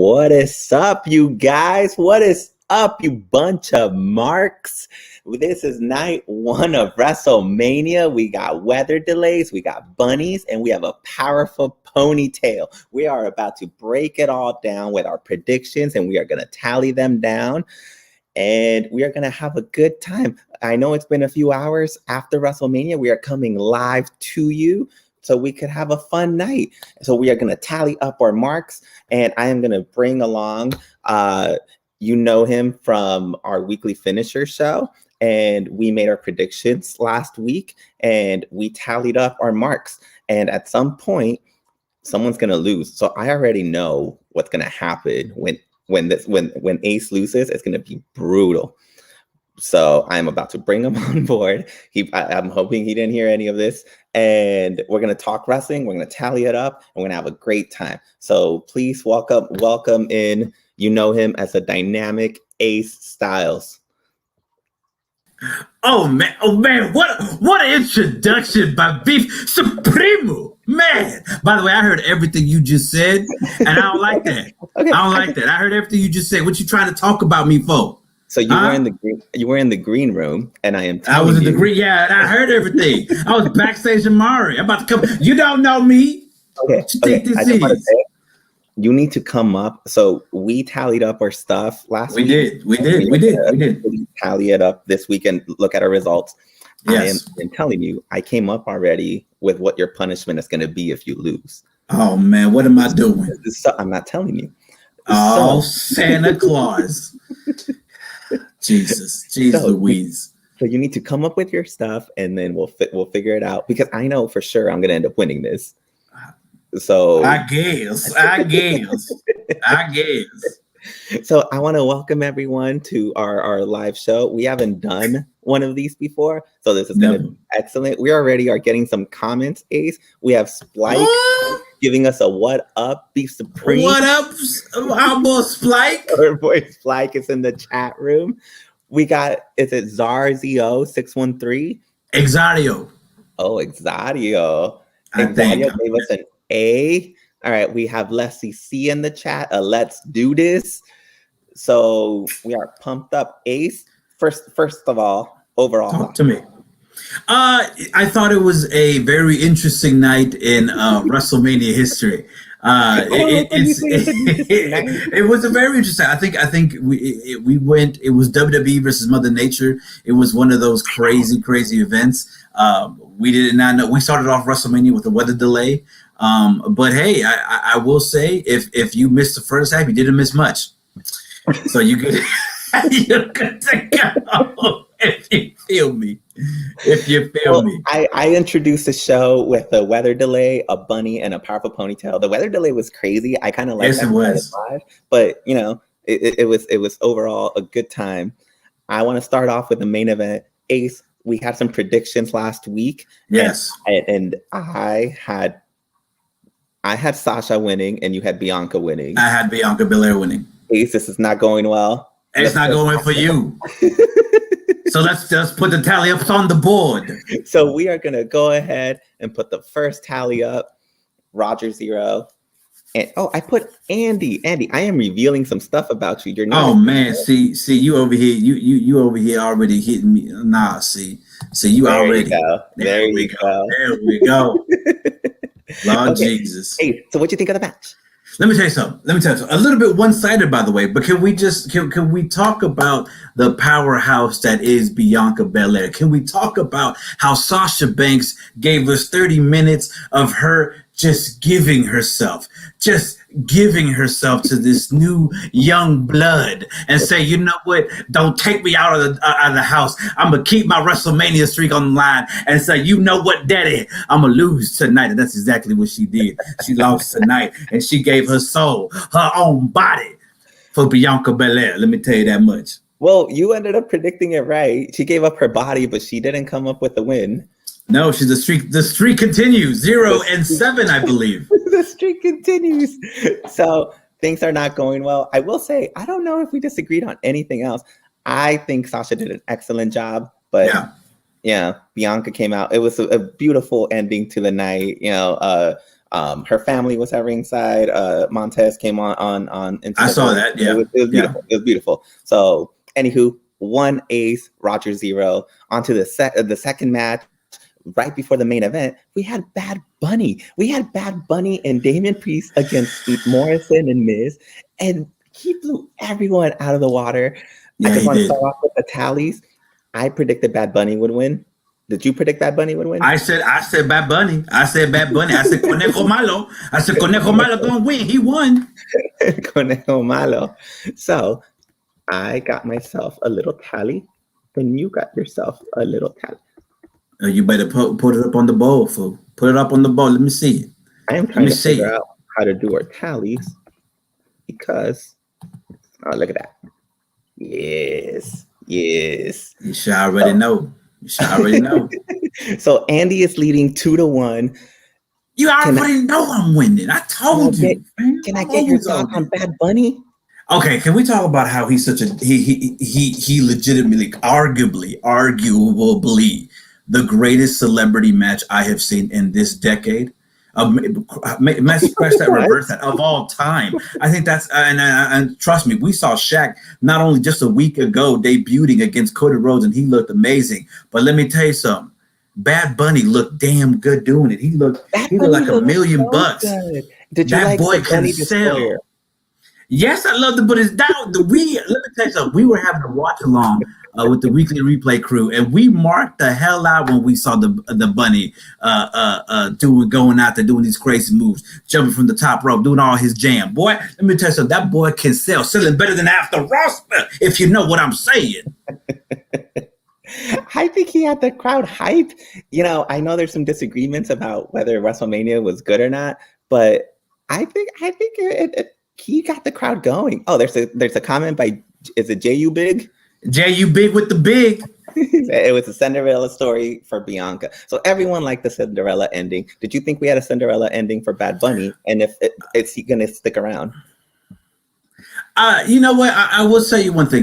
What is up, you guys? What is up, you bunch of marks? This is night one of Wrestlemania. We got weather delays, we got bunnies, and we have a powerful ponytail. We are about to break it all down with our predictions, and we are going to tally them down, and we are going to have a good time. I know it's been a few hours after Wrestlemania. We are coming live to you, so we could have a fun night. So we are going to tally up our marks, and I am going to bring along, you know him from our weekly finisher show, and we made our predictions last week, and we tallied up our marks. And at some point, someone's going to lose. So I already know what's going to happen when Ace loses. It's going to be brutal. So I'm about to bring him on board. I'm hoping he didn't hear any of this. And we're going to talk wrestling. We're going to tally it up. And we're going to have a great time. So please welcome in. You know him as a dynamic Ace Styles. Oh man, what an introduction by Beefy Supreme. Man, by the way, I heard everything you just said, and I don't like that. Okay. I don't like that. I heard everything you just said. What you trying to talk about me for? So you were in the green room, and I was in the green. Yeah, and I heard everything. I was backstage in Mari. I'm about to come. You don't know me. Okay. You need to come up. So we tallied up our stuff last week. We did. Tally it up this week and look at our results. Yes. I am telling you, I came up already with what your punishment is going to be if you lose. Oh man, what am I doing? I'm not telling you. Oh, Santa Claus. Jesus Louise. So you need to come up with your stuff, and then we'll figure it out, because I know for sure I'm going to end up winning this. So I guess. So I want to welcome everyone to our live show. We haven't done one of these before, so this is going to be excellent. We already are getting some comments, Ace. We have Splike giving us a what up, Beefy Supreme. What up, our boy Splike? Our boy Splike is in the chat room. We got, is it Zarzio613? Exadio. Oh, Exadio. Exadio gave us an A. All right, we have Leslie C in the chat. Let's do this. So we are pumped up. Ace, first of all, overall. Talk to me. I thought it was a very interesting night in WrestleMania history. It was a very interesting. I think we went. It was WWE versus Mother Nature. It was one of those crazy events. We did not know. We started off WrestleMania with a weather delay. But hey, I will say, if you missed the first half, you didn't miss much. So you could to go if you feel me. I introduced the show with a weather delay, a bunny, and a powerful ponytail. The weather delay was crazy. I kind of liked that. It was live, but you know, it was overall a good time. I want to start off with the main event. Ace, we had some predictions last week. Yes, and I had Sasha winning, and you had Bianca winning. I had Bianca Bel-Air winning. Ace, this is not going well. It's not going for you. So let's just put the tally ups on the board. So we are going to go ahead and put the first tally up. Roger 0. And I put Andy. Andy, I am revealing some stuff about you. You're not. Oh man, see you over here. You over here already hitting me. Nah, see you there already. There we go. There we go. Lord Okay. Jesus. Hey, so what do you think of the match? Let me tell you something. A little bit one-sided, by the way. But can we talk about the powerhouse that is Bianca Belair? Can we talk about how Sasha Banks gave us 30 minutes of her just giving herself to this new young blood, and say, you know what? Don't take me out of the house. I'm gonna keep my WrestleMania streak on the line, and say, you know what, Daddy? I'm gonna lose tonight, and that's exactly what she did. She lost tonight, and she gave her soul, her own body, for Bianca Belair. Let me tell you that much. Well, you ended up predicting it right. She gave up her body, but she didn't come up with the win. No, she's the streak continues. 0-7, I believe. The streak continues. So things are not going well. I will say, I don't know if we disagreed on anything else. I think Sasha did an excellent job, but yeah, Bianca came out. It was a beautiful ending to the night. You know, Her family was at ringside. Montez came on. I saw that. Yeah, it was beautiful. It was beautiful. So, anywho, 1 ace, Roger 0. On to the second match. Right before the main event, we had Bad Bunny. We had Bad Bunny and Damian Priest against Morrison and Miz, and he blew everyone out of the water. Yeah, I just want to start off with the tallies. I predicted Bad Bunny would win. Did you predict Bad Bunny would win? I said Bad Bunny. I said Bad Bunny. I said Conejo Malo. I said Conejo Malo gonna win. He won. Conejo Malo. So I got myself a little tally, and you got yourself a little tally. You better put it up on the bowl, fool. Put it up on the bowl. Let me see it. I am trying to figure out how to do our tallies because, oh, look at that. Yes. You should already know. So Andy is leading 2-1. You already know I'm winning. I told you. Can I get your thoughts on Bad Bunny? Okay, can we talk about how he's such a he legitimately, arguably the greatest celebrity match I have seen in this decade. Scratch that, reverse that, of all time. I think that's and trust me, we saw Shaq not only just a week ago debuting against Cody Rhodes, and he looked amazing. But let me tell you something. Bad Bunny looked damn good doing it. He looked like $1 million. Did you that like boy can sell. Yes, I love it, but it's down. Let me tell you something. We were having a watch along with the Weekly Replay crew, and we marked the hell out when we saw the Bunny going out there doing these crazy moves, jumping from the top rope, doing all his jam. Boy, let me tell you something. That boy can sell, selling better than After Roster, if you know what I'm saying. I think he had the crowd hype. I know there's some disagreements about whether WrestleMania was good or not, but I think he got the crowd going. Oh, there's a comment by, is it J.U. Big? J.U. Big with the big. It was a Cinderella story for Bianca. So everyone liked the Cinderella ending. Did you think we had a Cinderella ending for Bad Bunny? And is he going to stick around? You know what? I will tell you one thing.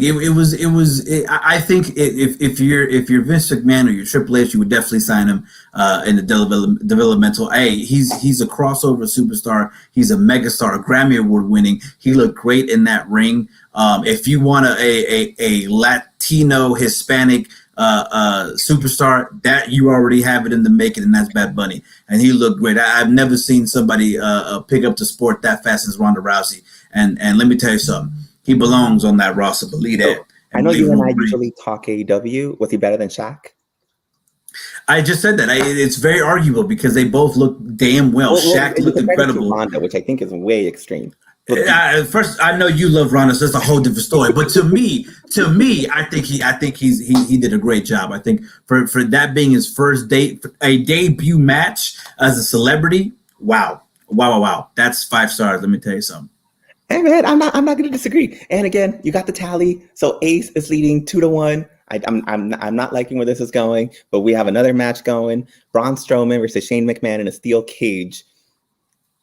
I think if you're Vince McMahon or you're Triple H, you would definitely sign him in the developmental. Hey, he's a crossover superstar. He's a megastar, a Grammy Award winning. He looked great in that ring. If you want a Latino Hispanic superstar, that you already have it in the making, and that's Bad Bunny. And he looked great. I've never seen somebody pick up the sport that fast as Ronda Rousey. And let me tell you something. He belongs on that roster. Believe that. I know you and I usually talk AEW. Was he better than Shaq? I just said that. It's very arguable because they both look damn well. Shaq looked incredible. Ronda, which I think is way extreme. First, I know you love Ronda, so that's a whole different story. But to me, I think he did a great job. I think for that being his first debut match as a celebrity, wow. That's 5 stars. Let me tell you something. Hey man, I'm not going to disagree. And again, you got the tally. So Ace is leading 2-1. I'm not liking where this is going, but we have another match going. Braun Strowman versus Shane McMahon in a steel cage.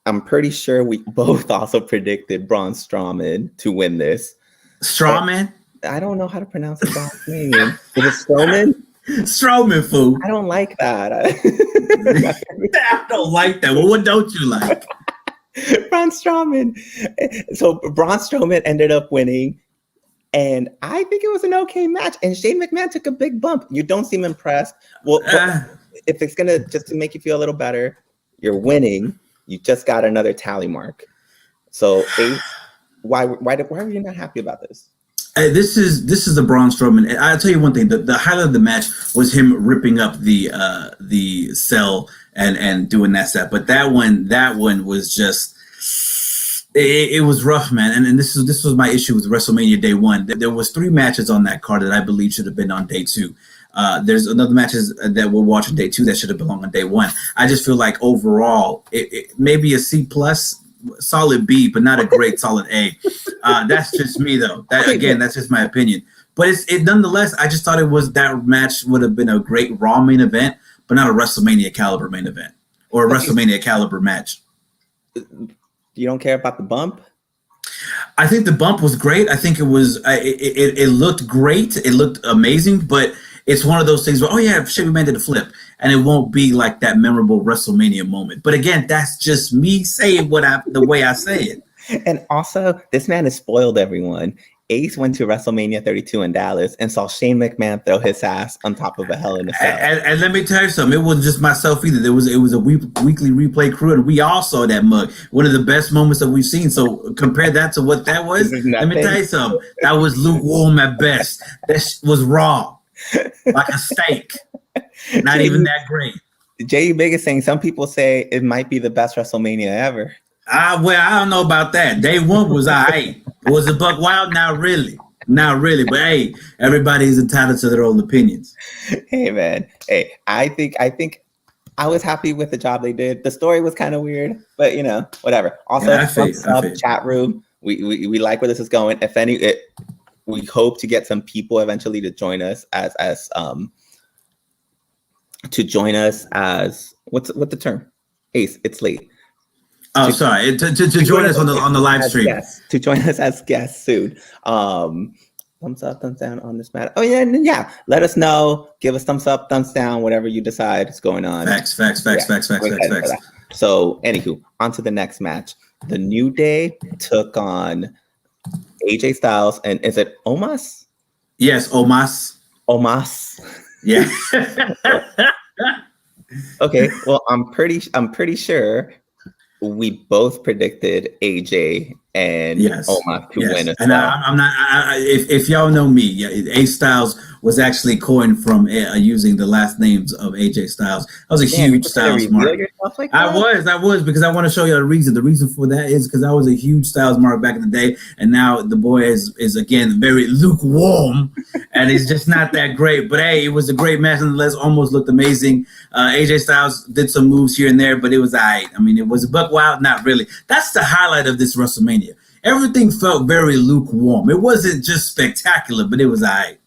I'm pretty sure we both also predicted Braun Strowman to win this. Strawman? I don't know how to pronounce his last name. Is it Strowman? Strowman, fool. I don't like that. I don't like that. Well, what don't you like? Braun Strowman. So Braun Strowman ended up winning, and I think it was an okay match. And Shane McMahon took a big bump. You don't seem impressed. Well, if it's gonna just to make you feel a little better, you're winning. You just got another tally mark. So Ace, why are you not happy about this? This is the Braun Strowman. I'll tell you one thing. The highlight of the match was him ripping up the cell and doing that stuff. But that one was just it was rough, man. And this was my issue with WrestleMania Day 1. There was 3 matches on that card that I believe should have been on Day 2. There's another matches that we'll watch on Day 2 that should have belonged on Day 1. I just feel like overall it maybe a C+, solid B, but not a great solid A. That's just me though. That's just my opinion. But it nonetheless, I just thought that match would have been a great Raw main event, but not a WrestleMania caliber main event or a WrestleMania caliber match. You don't care about the bump? I think the bump was great. I think it was it looked great. It looked amazing, but it's one of those things where, oh yeah, Shane McMahon did a flip. and it won't be like that memorable WrestleMania moment. But again, that's just me saying the way I say it. And also, this man has spoiled everyone. Ace went to WrestleMania 32 in Dallas and saw Shane McMahon throw his ass on top of a Hell in a Cell. And let me tell you something. It wasn't just myself either. It was a weekly replay crew, and we all saw that mug. One of the best moments that we've seen. So compare that to what that was. Let me tell you something. That was lukewarm at best. That was raw, like a steak. Not even that great. J.U. Big is saying some people say it might be the best WrestleMania ever. Well, I don't know about that. Day one was all right. Was it buck wild? Not really. Not really. But hey, everybody is entitled to their own opinions. Hey man. Hey, I think I was happy with the job they did. The story was kind of weird, but whatever. Also, chat room. We like where this is going. If we hope to get some people eventually to join us as what's the term? Ace, it's late. Oh, sorry. To join us on the live stream. Guests, to join us as guests soon. Thumbs up, thumbs down on this matter. Oh yeah. Let us know. Give us thumbs up, thumbs down, whatever you decide is going on. Facts. So, anywho, on to the next match. The New Day took on AJ Styles, and is it Omos? Yes, Omos. Yeah. Okay. Well, I'm pretty sure we both predicted AJ and Omos to win. And I'm not. If y'all know me, AJ Styles was actually coined from using the last names of AJ Styles. That was a huge Styles mark. Like I was because I want to show you the reason. The reason for that is because I was a huge Styles mark back in the day, and now the boy is again very lukewarm, and he's just not that great. But hey, it was a great match nonetheless. Almost looked amazing. AJ Styles did some moves here and there, but it was alright. I mean, it was a buck wild, not really. That's the highlight of this WrestleMania. Everything felt very lukewarm. It wasn't just spectacular, but it was all right.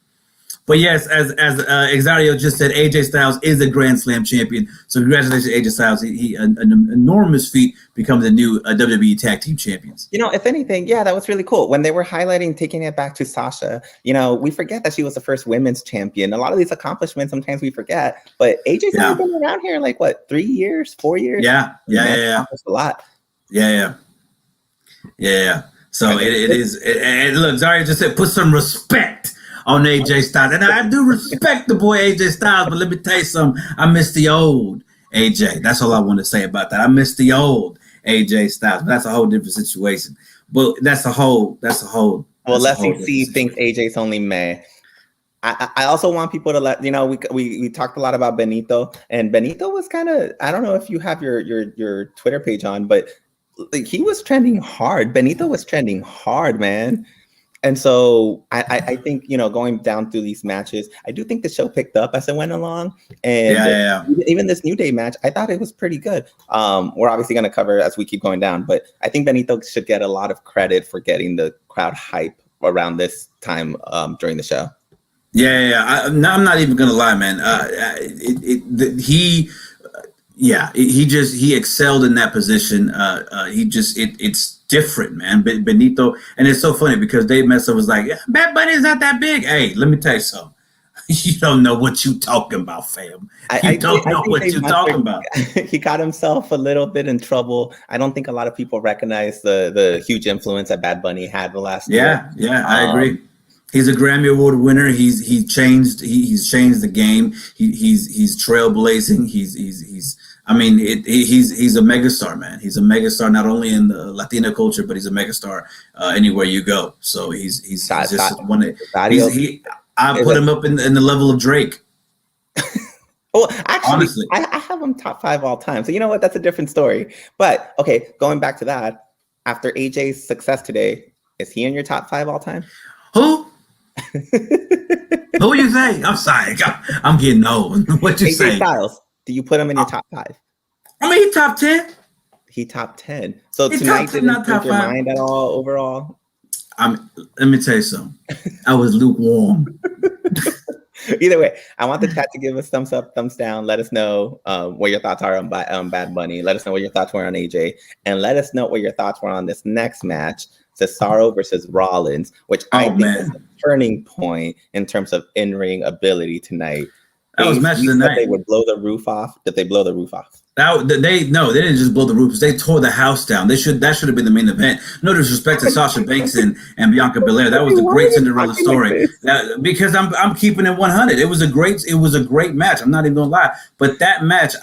But yes, as Exario just said, AJ Styles is a Grand Slam champion. So congratulations, AJ Styles. He an enormous feat, becoming the new WWE Tag Team Champions. If anything, that was really cool. When they were highlighting, taking it back to Sasha, we forget that she was the first women's champion. A lot of these accomplishments, sometimes we forget. But AJ's only been around here like, 3 years, 4 years? Yeah. A lot. Yeah. So it is. And look, Zaria just said, put some respect on AJ Styles. And I do respect the boy AJ Styles, but let me tell you something. I miss the old AJ. That's all I want to say about that. I miss the old AJ Styles. But that's a whole different situation. But that's a whole. Well, Leslie thinks AJ's only May. I also want people to let we talked a lot about Benito, and Benito was kind of, I don't know if you have your Twitter page on, but he was trending hard. Benito was trending hard, man. And so I think, going down through these matches, I do think the show picked up as it went along. And even this New Day match, I thought it was pretty good. We're obviously going to cover as we keep going down, but I think Benito should get a lot of credit for getting the crowd hype around this time during the show. I'm not even going to lie, man. He excelled in that position. It's different, man. Benito, and it's so funny because Dave Messer was like, Bad Bunny's not that big. Hey, let me tell you something. You don't know what you talking about, fam. You don't know what you're talking about. He got himself a little bit in trouble. I don't think a lot of people recognize the huge influence that Bad Bunny had the last year. Yeah, I agree. He's a Grammy Award winner. He's changed the game. He's trailblazing. He's a megastar, man. He's a megastar not only in the Latina culture, but he's a megastar anywhere you go. So he's just one. I put him up in the level of Drake. Well, actually, honestly, I have him top 5 all time. So you know what? That's a different story. But okay, going back to that, after AJ's success today, is he in your top 5 all time? Who? Who you say? I'm sorry. I'm getting old. What you AJ say? Styles. Do you put him in your top 5? I mean, he top 10. He top 10. So tonight didn't change your mind at all overall? Let me tell you something. I was lukewarm. Either way, I want the chat to give us thumbs up, thumbs down. Let us know what your thoughts are on Bad Bunny. Let us know what your thoughts were on AJ. And let us know what your thoughts were on this next match, Cesaro versus Rollins, which I think is a turning point in terms of in-ring ability tonight. That was match of the night. They would blow the roof off. Did they blow the roof off? They didn't just blow the roofs. They tore the house down. That should have been the main event. No disrespect to Sasha Banks and Bianca Belair. That was a great Cinderella story. Because I'm keeping it 100. It was a great match. I'm not even gonna lie. But that match,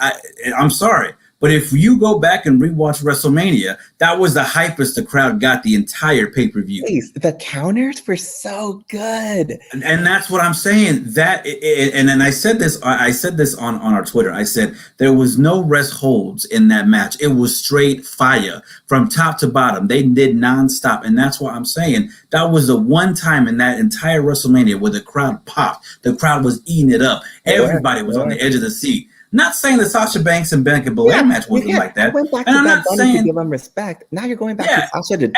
I'm sorry. But if you go back and rewatch WrestleMania, that was the hypest the crowd got the entire pay-per-view. The counters were so good. And that's what I'm saying. And then I said this on our Twitter. I said there was no rest holds in that match. It was straight fire from top to bottom. They did nonstop. And that's what I'm saying. That was the one time in that entire WrestleMania where the crowd popped. The crowd was eating it up. Everybody was on the edge of the seat. Not saying the Sasha Banks and Bianca Belair match wasn't like that. I went back and I'm not saying to give them respect. Now you're going back to Sasha to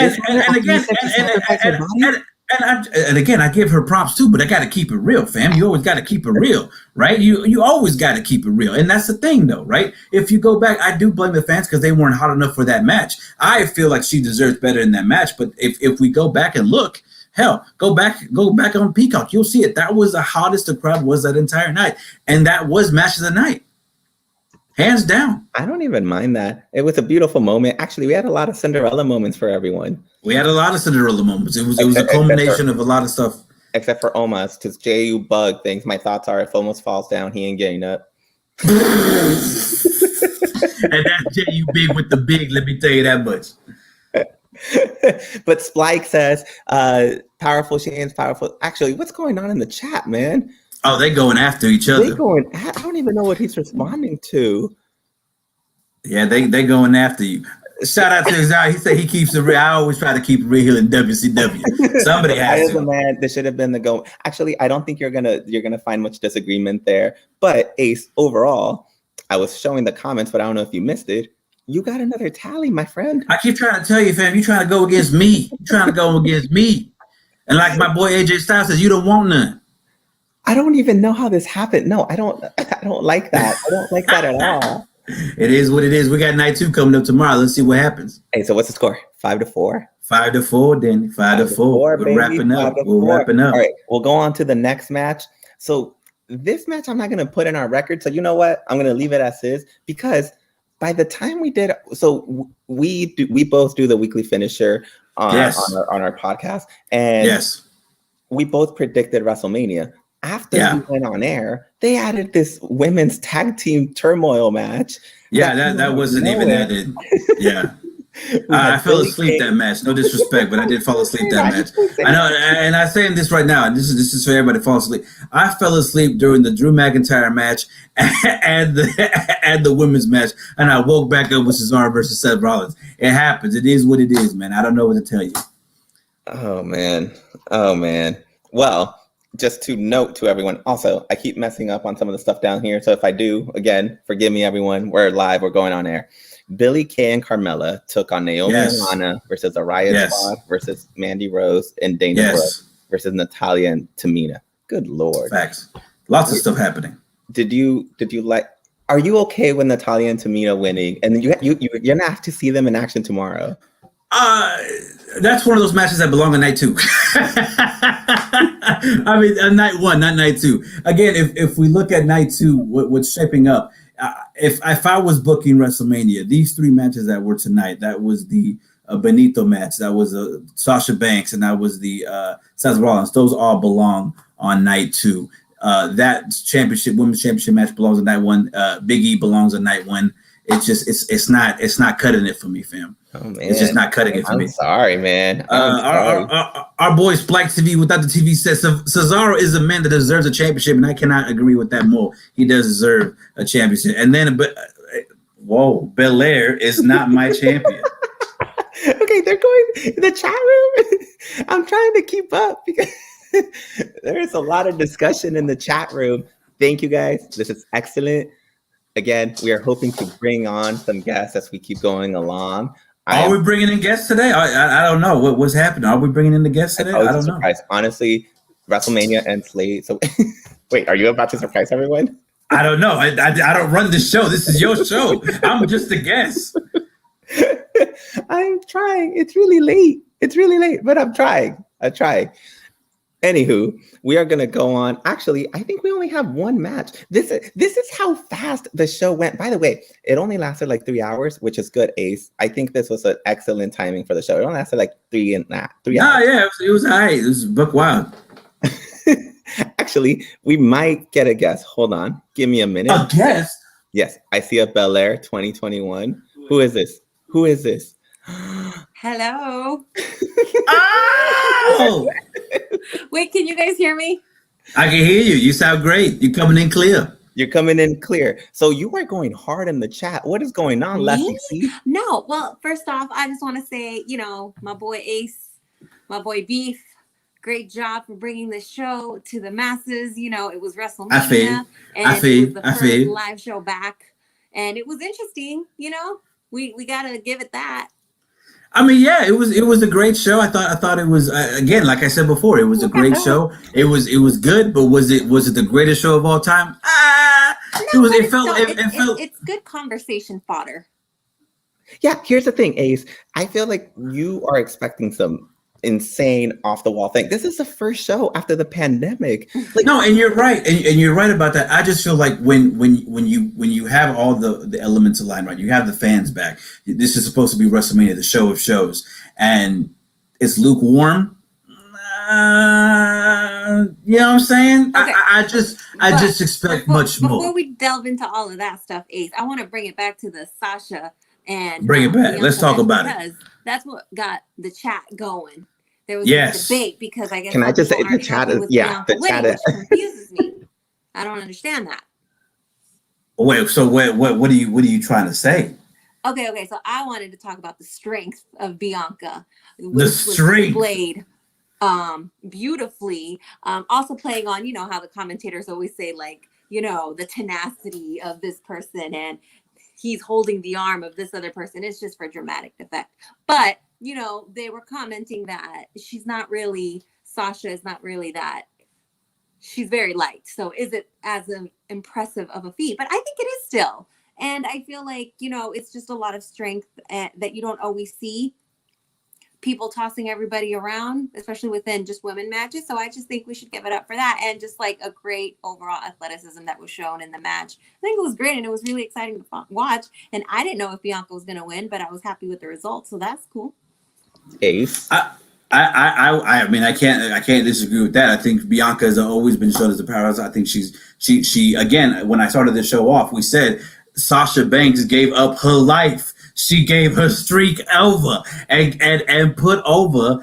and again, I give her props too, but I got to keep it real, fam. You always got to keep it real, right? You always got to keep it real, and that's the thing, though, right? If you go back, I do blame the fans because they weren't hot enough for that match. I feel like she deserves better in that match, but if we go back and look. Hell, go back on Peacock. You'll see it. That was the hottest the crowd was that entire night, and that was match of the night. Hands down. I don't even mind that. It was a beautiful moment. Actually, we had a lot of Cinderella moments for everyone. We had a lot of Cinderella moments. It was a culmination of a lot of stuff. Except for Omos, because JU bug things. My thoughts are if Omos falls down, he ain't getting up. And that's JU big with the big, let me tell you that much. But Spike says, powerful Shane's powerful. Actually, what's going on in the chat, man? Oh, they going after each other. I don't even know what he's responding to. Yeah, they going after you. Shout out to Cesaro. He said he keeps it real. I always try to keep it real here in WCW. Somebody has to. Man, this should have been the go. Actually, I don't think you're gonna find much disagreement there. But Ace, overall, I was showing the comments, but I don't know if you missed it. You got another tally, my friend. I keep trying to tell you, fam. You trying to go against me. You trying to go against me. And like my boy AJ Styles says, you don't want none. I don't even know how this happened. No, I don't like that. I don't like that at all. It is what it is. We got night 2 coming up tomorrow. Let's see what happens. Hey, so what's the score? 5-4? 5-4, Danny. 5-4. We're wrapping up. We're wrapping up. All right, we'll go on to the next match. So this match I'm not going to put in our record. So you know what? I'm going to leave it as is because by the time we did, so we both do the weekly finisher on our podcast. And we both predicted WrestleMania. After we went on air, they added this women's tag team turmoil match. Yeah, that wasn't even added. Yeah. I fell asleep that match. No disrespect, but I did fall asleep that match. I know, and I'm saying this right now, and this is for everybody to fall asleep. I fell asleep during the Drew McIntyre match and the women's match, and I woke back up with Cesaro versus Seth Rollins. It happens. It is what it is, man. I don't know what to tell you. Oh, man. Well, just to note to everyone, also, I keep messing up on some of the stuff down here. So if I do, again, forgive me, everyone. We're live. We're going on air. Billie Kay and Carmella took on Naomi and Lana versus Araya Squad versus Mandy Rose and Dana Brooke versus Natalya and Tamina. Good Lord. Facts. Lots of stuff happening. Did you like? Are you okay with Natalya and Tamina winning? And you're gonna have to see them in action tomorrow. That's one of those matches that belong on night 2. I mean, night 1, not night 2. Again, if we look at night 2, what's shaping up, if I was booking WrestleMania, these 3 matches that were tonight, that was the Benito match, that was Sasha Banks, and that was the Seth Rollins. Those all belong on night 2. That women's championship match belongs on night 1. Big E belongs on night 1. It's just it's not cutting it for me, fam. Oh, man. It's just not cutting it for me. I'm sorry, man. Our boy Spike TV without the TV says Cesaro is a man that deserves a championship, and I cannot agree with that more. He does deserve a championship. And then, Bel-Air is not my champion. Okay, they're going in the chat room. I'm trying to keep up because there is a lot of discussion in the chat room. Thank you, guys. This is excellent. Again, we are hoping to bring on some guests as we keep going along. Are we bringing in guests today? I don't know what's happening. Are we bringing in the guests today? I don't know. Honestly, WrestleMania ends late. So, wait, are you about to surprise everyone? I don't know. I don't run this show. This is your show. I'm just a guest. I'm trying. It's really late, but I'm trying. Anywho, we are gonna go on. Actually, I think we only have one match. This is how fast the show went. By the way, it only lasted like 3 hours, which is good, Ace. I think this was an excellent timing for the show. It only lasted like 3 Nah, hours. yeah, it was all right. It was buck wild. Actually, we might get a guess. Hold on, give me a minute. A guess? Yes, I see a Bel-Air 2021. Who is this? Who is this? Hello. Oh! Wait, can you guys hear me? I can hear you. You sound great. You're coming in clear. You're coming in clear. So you are going hard in the chat. What is going on, Lefty C? No. Well, first off, I just want to say, my boy Ace, my boy Beef, great job for bringing the show to the masses. It was WrestleMania, and it was the first live show back, and it was interesting. We gotta give it that. I mean, yeah, it was a great show. I thought it was again, like I said before, it was a great show. It was good, but was it the greatest show of all time? No, it's good conversation fodder. Yeah, here's the thing, Ace. I feel like you are expecting some insane off the wall thing. This is the first show after the pandemic. No, and you're right, and you're right about that. I just feel like when you have all the elements aligned, right, you have the fans back. This is supposed to be WrestleMania, the show of shows, and it's lukewarm. You know what I'm saying? Okay. I just expect much more. Before we delve into all of that stuff, Ace, I want to bring it back to the Sasha and bring it back. Let's talk about it. Because that's what got the chat going. There was a debate because I guess can I just say the chat is the chat which confuses me. I don't understand that. Wait, so what are you trying to say? Okay. So I wanted to talk about the strength of Bianca. The strength. Displayed beautifully. Also playing on, how the commentators always say, like, the tenacity of this person and he's holding the arm of this other person. It's just for dramatic effect. But, they were commenting that Sasha is not really that. She's very light. So is it as impressive of a feat? But I think it is still. And I feel like, it's just a lot of strength that you don't always see. People tossing everybody around, especially within just women matches. So I just think we should give it up for that. And just like a great overall athleticism that was shown in the match. I think it was great and it was really exciting to watch. And I didn't know if Bianca was going to win, but I was happy with the results. So that's cool. Ace. I mean, I can't disagree with that. I think Bianca has always been shown as a powerhouse. I think she again, when I started the show off, we said Sasha Banks gave up her life. She gave her streak over and put over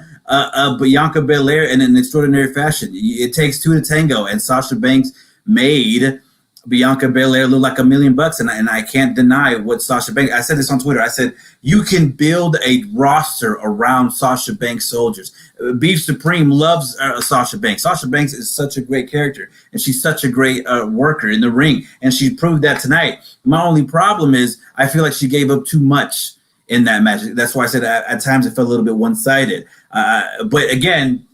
Bianca Belair in an extraordinary fashion. It takes two to tango, and Sasha Banks made Bianca Belair look like $1 million, and I can't deny what Sasha Banks. I said this on Twitter. I said you can build a roster around Sasha Banks soldiers. Beefy Supreme loves Sasha Banks. Sasha Banks is such a great character, and she's such a great worker in the ring, and she proved that tonight. My only problem is I feel like she gave up too much in that match. That's why I said at times it felt a little bit one-sided. But again,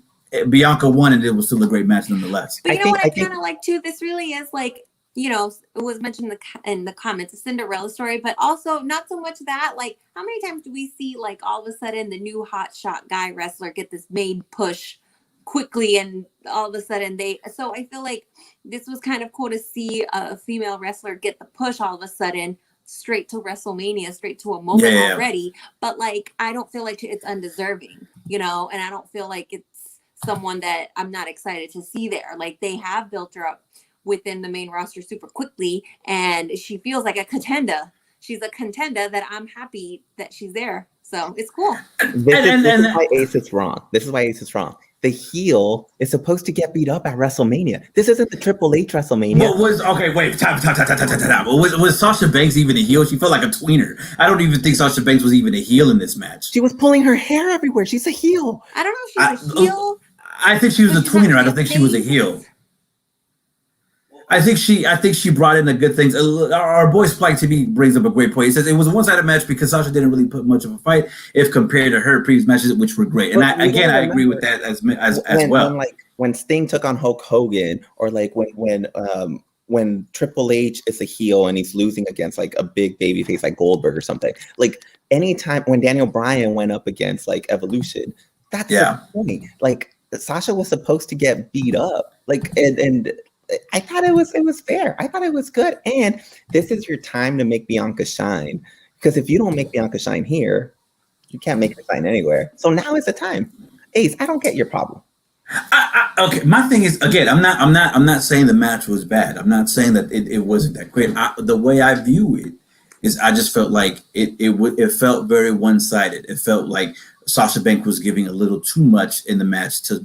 Bianca won, and it was still a great match nonetheless. But you know what I kind of like too? This really is like, it was mentioned in the comments, a Cinderella story, but also not so much that, like, how many times do we see, like, all of a sudden the new hotshot guy wrestler get this made push quickly and all of a sudden so I feel like this was kind of cool to see a female wrestler get the push all of a sudden straight to WrestleMania, straight to a moment already. But, like, I don't feel like it's undeserving, and I don't feel like it's someone that I'm not excited to see there. Like, they have built her up within the main roster super quickly, and she feels like a contender. She's a contender that I'm happy that she's there. So it's cool. This is why Ace is wrong. This is why Ace is wrong. The heel is supposed to get beat up at WrestleMania. This isn't the Triple H WrestleMania. Was Sasha Banks even a heel? She felt like a tweener. I don't even think Sasha Banks was even a heel in this match. She was pulling her hair everywhere. She's a heel. I don't know if she's a heel. I think she was a tweener. I don't think she was a heel. I think she brought in the good things. Our boy Spike TV brings up a great point. He says it was a one-sided match because Sasha didn't really put much of a fight if compared to her previous matches, which were great. And I agree with that as well. When Sting took on Hulk Hogan, or like when Triple H is a heel and he's losing against like a big baby face like Goldberg or something. Like anytime when Daniel Bryan went up against like Evolution, that's the point. Like, Sasha was supposed to get beat up. Like, and I thought it was fair. I thought it was good. And this is your time to make Bianca shine. Because if you don't make Bianca shine here, you can't make her shine anywhere. So now is the time. Ace, I don't get your problem. Okay, my thing is, again, I'm not saying the match was bad. I'm not saying that it wasn't that great. The way I view it is, I just felt like it felt very one-sided. It felt like Sasha Banks was giving a little too much in the match to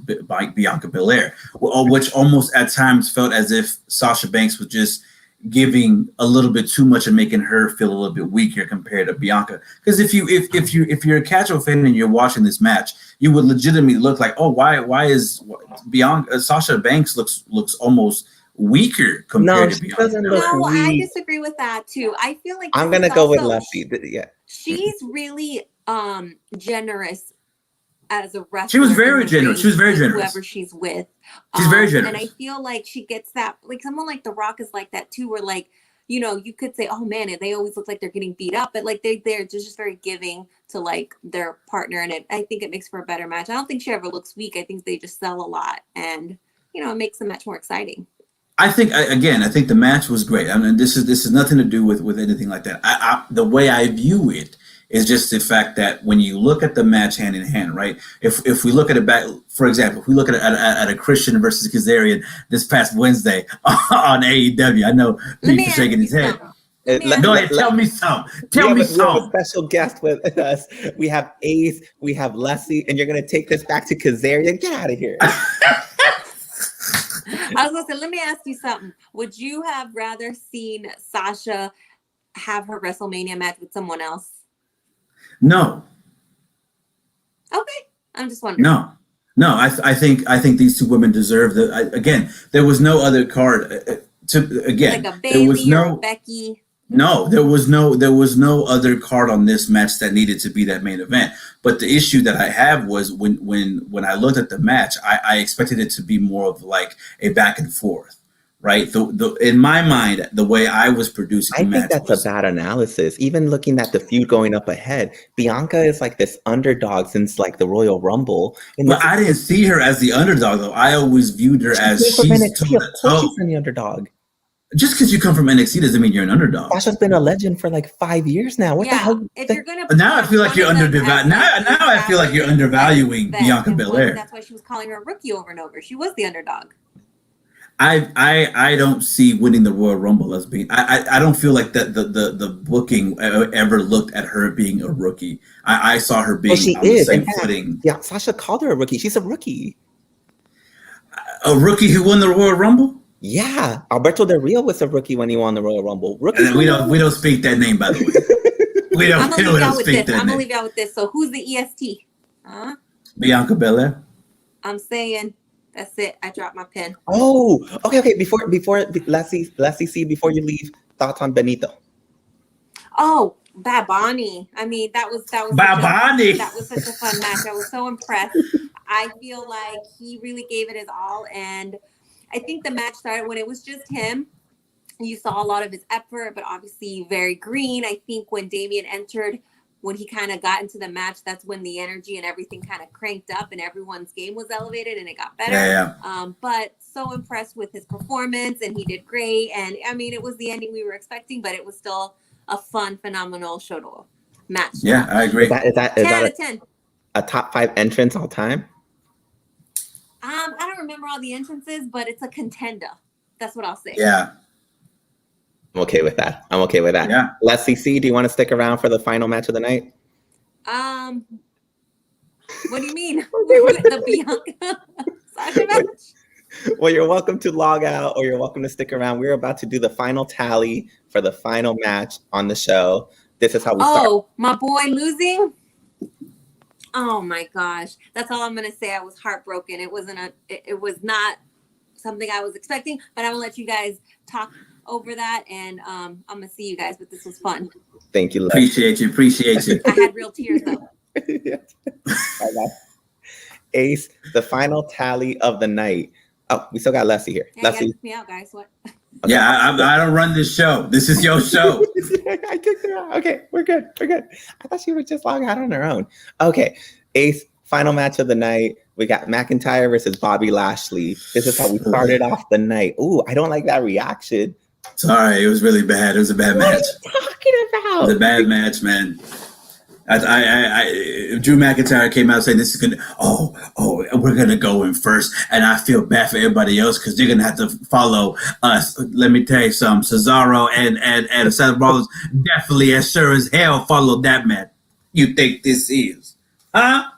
Bianca Belair, which almost at times felt as if Sasha Banks was just giving a little bit too much and making her feel a little bit weaker compared to Bianca. Because if you're a casual fan and you're watching this match, you would legitimately look like, oh, why is Bianca Sasha Banks looks almost weaker compared to Bianca? No, I disagree with that too. I feel like I'm gonna go with Leslie. Yeah, she's really generous as a wrestler. She was very generous. She was very generous. Whoever she's with. She's very generous. And I feel like she gets that, like someone like The Rock is like that too, where like, you know, you could say, oh man, they always look like they're getting beat up, but like they're just very giving to like their partner. And I think it makes for a better match. I don't think she ever looks weak. I think they just sell a lot, and, you know, it makes the match more exciting. I think the match was great. I mean, this is nothing to do with anything like that. The way I view it is just the fact that when you look at the match hand in hand, right? If we look at it back, for example, if we look at a Christian versus Kazarian this past Wednesday on AEW, I know Beefy shaking his head. Go ahead, tell me some. Tell me some. We have a special guest with us. We have Ace, we have Leslie, and you're gonna take this back to Kazarian. Get out of here. I was gonna say, let me ask you something. Would you have rather seen Sasha have her WrestleMania match with someone else? No. Okay, I'm just wondering. No. I think these two women deserve the. Again, there was no other card. Like a Bailey or Becky. No, there was no other card on this match that needed to be that main event. But the issue that I have was when I looked at the match, I expected it to be more of like a back and forth, right? In my mind, the way I was producing the match, I think that's a bad analysis. Even looking at the feud going up ahead, Bianca is like this underdog since like the Royal Rumble. Well, I didn't see her as the underdog though. I always viewed her as she's the underdog. Just because you come from NXT doesn't mean you're an underdog. Sasha's been a legend for like 5 years now. What the hell? If you're gonna now I feel like you're undervaluing. Now I feel like you're undervaluing Bianca Belair. That's why she was calling her a rookie over and over. She was the underdog. I don't see winning the Royal Rumble as being. I don't feel like that the booking ever looked at her being a rookie. I saw her being on the same footing. Yeah, Sasha called her a rookie. She's a rookie. A rookie who won the Royal Rumble? Yeah, Alberto Del Rio was a rookie when he won the Royal Rumble. Rookie. We don't speak that name, by the way. We don't speak that name. I'm gonna leave you out with this. So who's the EST? Bianca Belair. I'm saying that's it. I dropped my pen. Oh, okay. Before Leslie C, before you leave, thoughts on Benito? Oh, Bad Bunny. I mean, that was Bad Bunny. That was such a fun match. I was so impressed. I feel like he really gave it his all, and I think the match started when it was just him. You saw a lot of his effort, but obviously very green. I think when Damian entered, when he kind of got into the match, that's when the energy and everything kind of cranked up and everyone's game was elevated and it got better. Yeah. But so impressed with his performance, and he did great. And I mean, it was the ending we were expecting, but it was still a fun, phenomenal match. Yeah, I agree. Is that 10 out of 10. A top 5 entrance all time? I don't remember all the entrances, but it's a contender. That's what I'll say. Yeah. I'm okay with that. Yeah. Leslie C, do you want to stick around for the final match of the night? What do you mean? The Bianca Sasha match? Well, you're welcome to log out or you're welcome to stick around. We're about to do the final tally for the final match on the show. This is how we start. Oh, my boy losing? Oh my gosh. That's all I'm going to say. I was heartbroken. It was not something I was expecting, but I'm going to let you guys talk over that, and I'm going to see you guys, but this was fun. Thank you, Leslie. Appreciate you. I had real tears though. Ace, the final tally of the night. Oh, we still got Leslie here. Yeah, Leslie. me out, guys. What? Okay. Yeah, I don't run this show. This is your show. I kicked her out. Okay, we're good. I thought she would just log out on her own. Okay, Ace, final match of the night. We got McIntyre versus Bobby Lashley. This is how we started off the night. Ooh, I don't like that reaction. Sorry, it was really bad. It was a bad match. What are you talking about? It was a bad match, man. Drew McIntyre came out saying this is gonna. We're gonna go in first, and I feel bad for everybody else because they're gonna have to follow us. Let me tell you something. Cesaro and Seth Rollins definitely, as sure as hell, followed that man. You think this is, huh?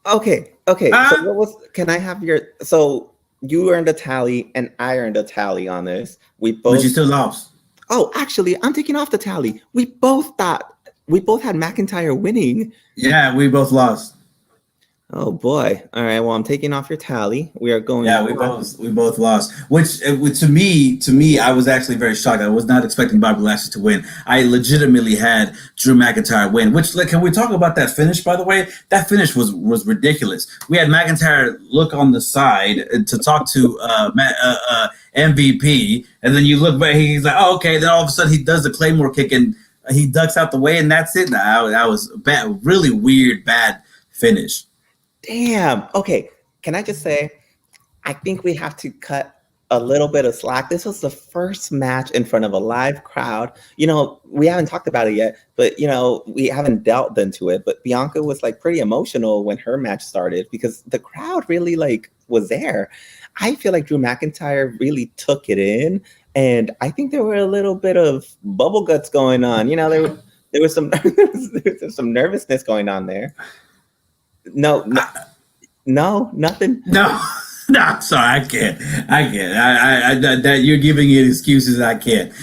Okay. So what was? Can I have your? So you earned a tally, and I earned a tally on this. We both. But you still lost. Oh, actually, I'm taking off the tally. We both had McIntyre winning. Yeah, we both lost. Oh boy! All right. Well, I'm taking off your tally. We are going. Yeah, we both lost. Which to me, I was actually very shocked. I was not expecting Bobby Lashley to win. I legitimately had Drew McIntyre win. Which, can we talk about that finish? By the way, that finish was ridiculous. We had McIntyre look on the side to talk to MVP, and then you look back. He's like, "Oh, okay." Then all of a sudden, he does the Claymore kick and he ducks out the way, and that's it. That was bad, really weird, bad finish. Damn. Okay. Can I just say, I think we have to cut a little bit of slack. This was the first match in front of a live crowd. We haven't talked about it yet, but we haven't delved into it. But Bianca was pretty emotional when her match started because the crowd really was there. I feel like Drew McIntyre really took it in, and I think there were a little bit of bubble guts going on. There was some some nervousness going on there. No, nothing. No, sorry, I can't. That you're giving it excuses. I can't,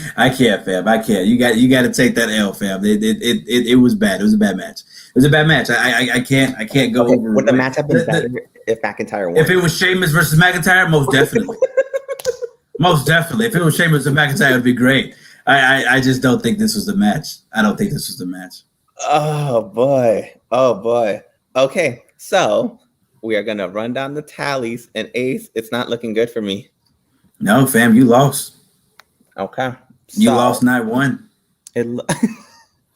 fam. I can't. You got to take that L, fam. It was bad. It was a bad match. It was a bad match. I can't go over. Would the match have been better if McIntyre won? If it was Sheamus versus McIntyre, most definitely. Most definitely. If it was Sheamus versus McIntyre, it would be great. I just don't think this was the match. I don't think this was the match. Oh boy. Okay, so we are gonna run down the tallies, and Ace, it's not looking good for me. No, fam, you lost. Okay, you lost night one. I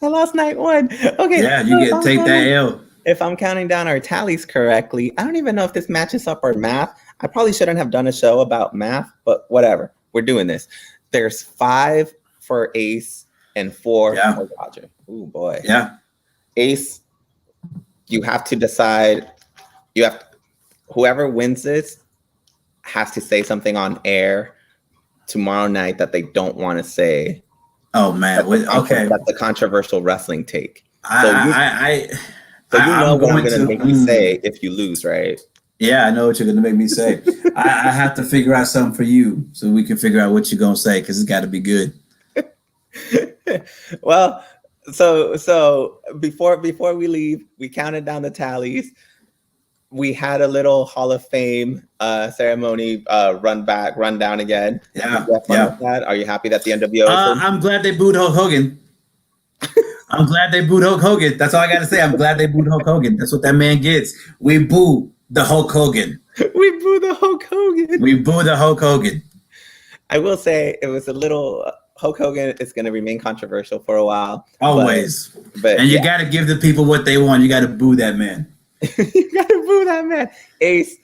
lost night one. Okay, yeah, you get take that L. If I'm counting down our tallies correctly, I don't even know if this matches up our math. I probably shouldn't have done a show about math, but whatever. We're doing this. There's 5 for Ace and 4 for Roger. Oh boy. Yeah. Ace. You have to decide. Whoever wins this has to say something on air tomorrow night that they don't want to say. Oh man, okay. That's a controversial wrestling take. So you know what I'm going to make you say if you lose, right? Yeah, I know what you're going to make me say. I have to figure out something for you so we can figure out what you're going to say because it's got to be good. Well. So before we leave, we counted down the tallies. We had a little Hall of Fame ceremony run down again. Yeah. Are you happy that the NWO? I'm glad they booed Hulk Hogan. That's all I got to say. I'm glad they booed Hulk Hogan. That's what that man gets. We boo the Hulk Hogan. We boo the Hulk Hogan. I will say it was a little. Hulk Hogan is going to remain controversial for a while. Always. But you got to give the people what they want. You got to boo that man. Ace,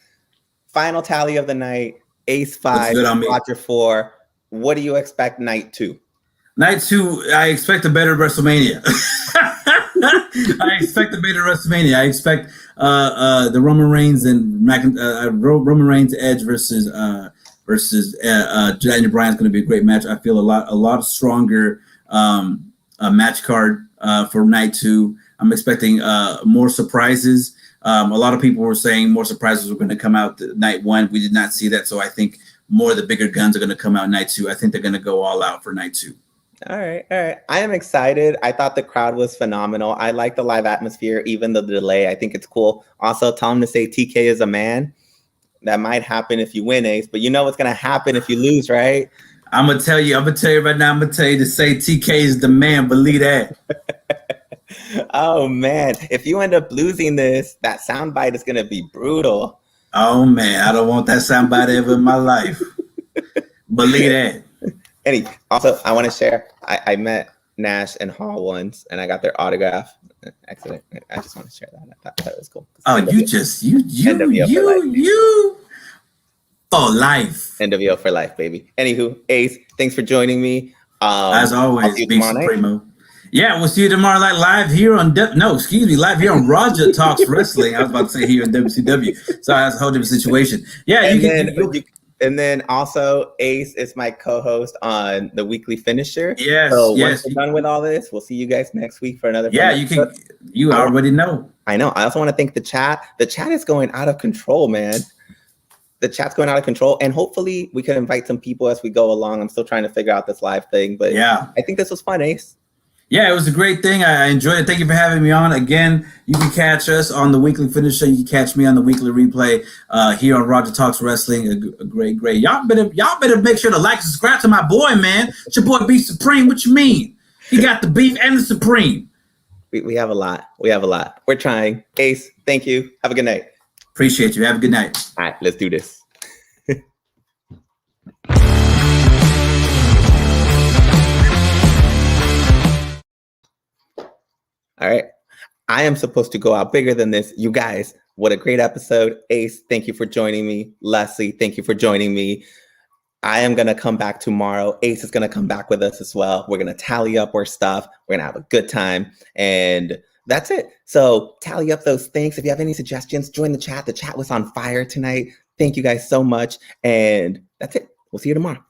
final tally of the night. Ace 5, Roger 4. What do you expect night 2? Night 2, I expect a better WrestleMania. I expect the Roman Reigns and Roman Reigns Edge versus Daniel Bryan's going to be a great match. I feel a lot stronger match card for night 2. I'm expecting more surprises. A lot of people were saying more surprises were going to come out night 1. We did not see that, so I think more of the bigger guns are going to come out night 2. I think they're going to go all out for night 2. All right. I am excited. I thought the crowd was phenomenal. I like the live atmosphere, even the delay. I think it's cool. Also, tell him to say TK is a man. That might happen if you win, Ace, but you know what's going to happen if you lose, right? I'm going to tell you right now, I'm going to tell you to say TK is the man. Believe that. Oh, man. If you end up losing this, that soundbite is going to be brutal. Oh, man. I don't want that soundbite ever in my life. Believe that. Also, I want to share, I met Nash and Hall once, and I got their autograph. Excellent. I just want to share that. I thought that was cool. Oh, you for life. NWO for life, baby. Anywho, Ace, thanks for joining me. As always, I'll see you Beefy tomorrow Supreme. night. Yeah, we'll see you tomorrow night live here on live here on Roger Talks Wrestling. I was about to say here on WCW. So that's a whole different situation. Yeah, and then also Ace is my co-host on the Weekly Finisher. Yes. So once we're done with all this, we'll see you guys next week for another. Yeah, you can. You already know. I know. I also want to thank the chat. The chat is going out of control, man. The chat's going out of control, and hopefully we can invite some people as we go along. I'm still trying to figure out this live thing, but yeah, I think this was fun, Ace. Yeah, it was a great thing. I enjoyed it. Thank you for having me on. Again, you can catch us on the Weekly Finisher. You can catch me on the Weekly Replay here on Roger Talks Wrestling. A great. Y'all better make sure to like and subscribe to my boy, man. It's your boy Beefy Supreme. What you mean? He got the beef and the Supreme. We have a lot. We're trying. Ace, thank you. Have a good night. Appreciate you. Have a good night. All right, let's do this. All right. I am supposed to go out bigger than this. You guys, what a great episode. Ace, thank you for joining me. Leslie, thank you for joining me. I am going to come back tomorrow. Ace is going to come back with us as well. We're going to tally up our stuff. We're going to have a good time. And that's it. So tally up those things. If you have any suggestions, join the chat. The chat was on fire tonight. Thank you guys so much. And that's it. We'll see you tomorrow.